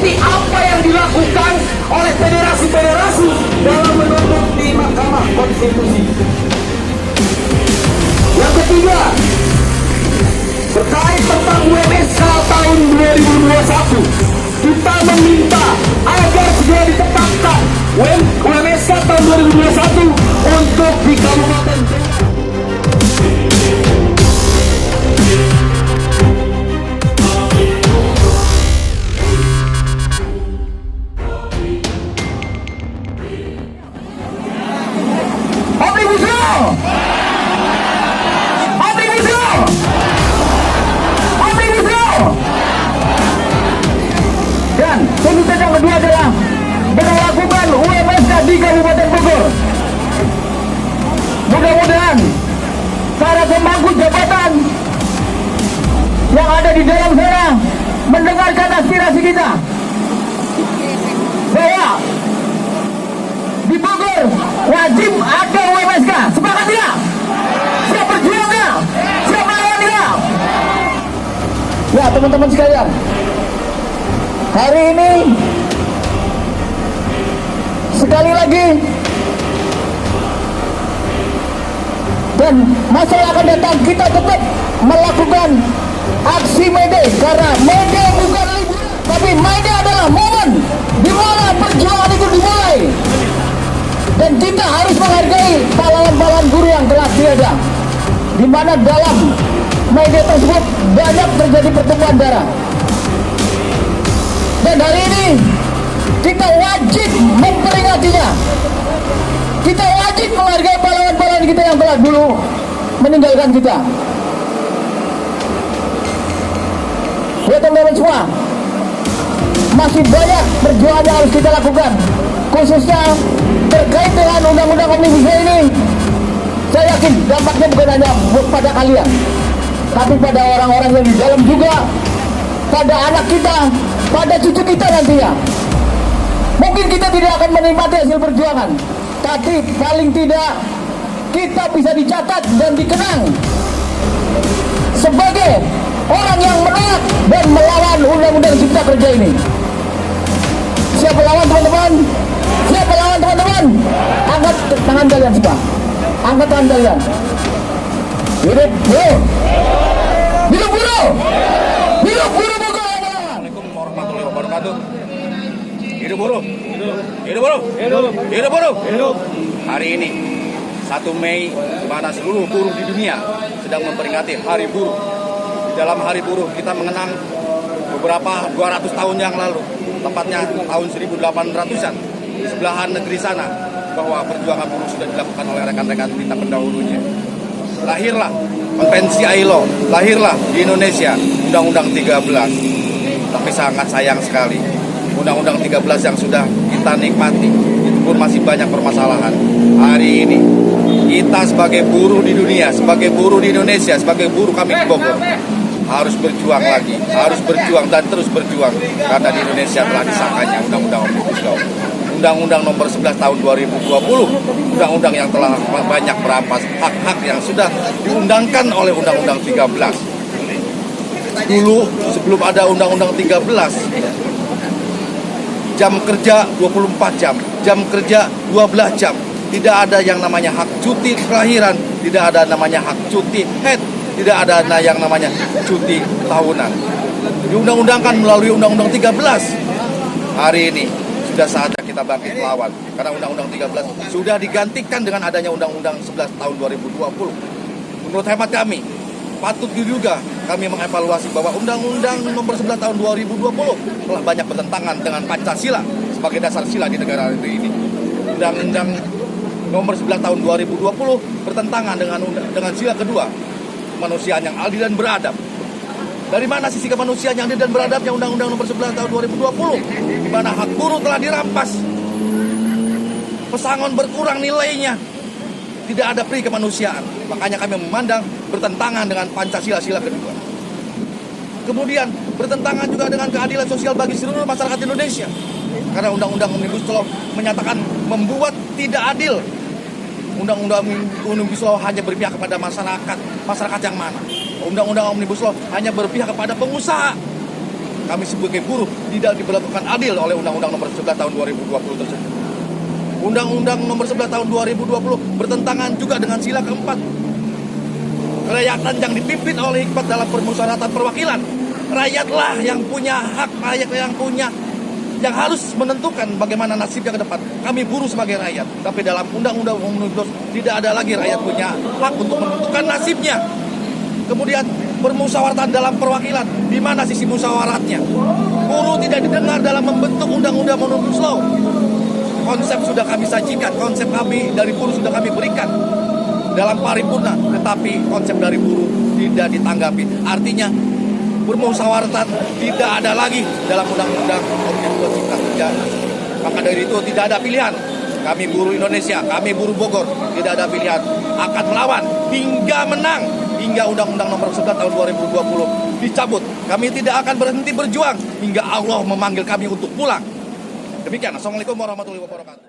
seperti apa yang dilakukan oleh federasi-federasi dalam menuntut di Mahkamah Konstitusi. Yang ketiga, terkait tentang UMSK tahun 2021, kita meminta agar segera ditetapkan UMSK tahun 2021 untuk di Kabupaten dan tuntutan yang kedua adalah berlakukan UMSK di Kabupaten Bogor. Mudah-mudahan para pemangku jabatan yang ada di dalam sana mendengarkan aspirasi kita bahwa di Bogor wajib ada UMSK. Sepakat tidak? Siap berjuang tidak? Siap melawan tidak? Ya teman-teman sekalian, hari ini sekali lagi dan masa yang akan datang kita tetap melakukan aksi May Day, karena May Day bukan liburan, tapi May Day adalah momen di mana perjuangan itu dimulai, dan kita harus menghargai pahlawan-pahlawan buruh yang telah tiada, di mana dalam May Day tersebut banyak terjadi pertumpahan darah. Dan hari ini kita wajib memperingatinya. Kita wajib menghargai pahlawan-pahlawan kita yang telah dulu meninggalkan kita. Ya teman-teman semua, masih banyak perjuangan yang harus kita lakukan, khususnya terkait dengan undang-undang Omnibus Law ini. Saya yakin dampaknya bukan hanya pada kalian, tapi pada orang-orang yang di dalam juga, pada anak kita, pada cucu kita nantinya. Mungkin kita tidak akan menikmati hasil perjuangan, tapi paling tidak kita bisa dicatat dan dikenang sebagai orang yang menolak dan melawan undang-undang cipta kerja ini. Siap melawan teman-teman? Siap melawan teman-teman? Angkat tangan kalian semua. Angkat tangan kalian. Hidup buruh! Hidup buruh! Hidup buruh Bogor! Assalamualaikum warahmatullahi wabarakatuh. Hidup buruh! Hidup buruh! Hidup buruh! Hari ini 1 Mei, di mana seluruh buruh di dunia sedang memperingati Hari Buruh. Di dalam Hari Buruh kita mengenang beberapa 200 tahun yang lalu, tepatnya tahun 1800-an, di sebelahan negeri sana, bahwa perjuangan buruh sudah dilakukan oleh rekan-rekan kita pendahulunya. Lahirlah Konvensi ILO, lahirlah di Indonesia Undang-Undang 13. Tapi sangat sayang sekali, Undang-Undang 13 yang sudah kita nikmati itu pun masih banyak permasalahan. Hari ini kita sebagai buruh di dunia, sebagai buruh di Indonesia, sebagai buruh kami di Bogor, harus berjuang lagi, harus berjuang dan terus berjuang, karena di Indonesia telah disahkannya Undang-Undang Omnibus Law, Undang-Undang nomor 11 tahun 2020, Undang-Undang yang telah banyak merampas hak-hak yang sudah diundangkan oleh Undang-Undang 13. Dulu sebelum ada Undang-Undang 13, jam kerja 24 jam, jam kerja 12 jam. Tidak ada yang namanya hak cuti kelahiran, tidak ada namanya hak cuti haid, tidak ada yang namanya cuti tahunan. Diundang-undangkan melalui Undang-Undang 13. Hari ini sudah saatnya kita bangkit melawan, karena Undang-Undang 13 sudah digantikan dengan adanya Undang-Undang 11 tahun 2020. Menurut hemat kami, patut diduga kami mengevaluasi bahwa Undang-Undang nomor 11 tahun 2020 telah banyak bertentangan dengan Pancasila sebagai dasar sila di negara ini. Undang-Undang nomor 11 tahun 2020 bertentangan dengan sila kedua, kemanusiaan yang adil dan beradab. Dari mana sisi kemanusiaan yang adil dan beradabnya Undang-Undang nomor 11 tahun 2020, di mana hak buruh telah dirampas, pesangon berkurang nilainya, tidak ada pri kemanusiaan. Makanya kami memandang bertentangan dengan Pancasila sila kedua. Kemudian bertentangan juga dengan keadilan sosial bagi seluruh masyarakat Indonesia, karena Undang-Undang Omnibus Law menyatakan membuat tidak adil. Undang-Undang Omnibus Law hanya berpihak kepada masyarakat yang mana? Undang-Undang Omnibus Law hanya berpihak kepada pengusaha. kami sebagai buruh tidak diberlakukan adil oleh Undang-Undang Nomor 11 Tahun 2020 tersebut. Undang-Undang Nomor 11 Tahun 2020 bertentangan juga dengan sila keempat. Kerakyatan yang dipimpin oleh hikmat dalam permusyawaratan perwakilan. Rakyatlah yang punya hak, rakyat yang harus menentukan bagaimana nasibnya ke depan. Kami buruh sebagai rakyat, tapi dalam Undang-Undang Omnibus tidak ada lagi rakyat punya hak untuk menentukan nasibnya. Kemudian permusyawaratan dalam perwakilan, di mana sisi musyawaratnya? Buruh tidak didengar dalam membentuk Undang-Undang Omnibus Law. Konsep sudah kami sajikan, konsep kami dari buruh sudah kami berikan dalam paripurna, tetapi konsep dari buruh tidak ditanggapi. Artinya permusyawaratan tidak ada lagi dalam Undang-Undang Omnibus Cipta Kerja. Maka dari itu tidak ada pilihan. Kami buruh Indonesia, kami buruh Bogor, tidak ada pilihan. Akan melawan hingga menang, hingga Undang-Undang Nomor 11 Tahun 2020 dicabut. Kami tidak akan berhenti berjuang hingga Allah memanggil kami untuk pulang. Demikian, Assalamualaikum warahmatullahi wabarakatuh.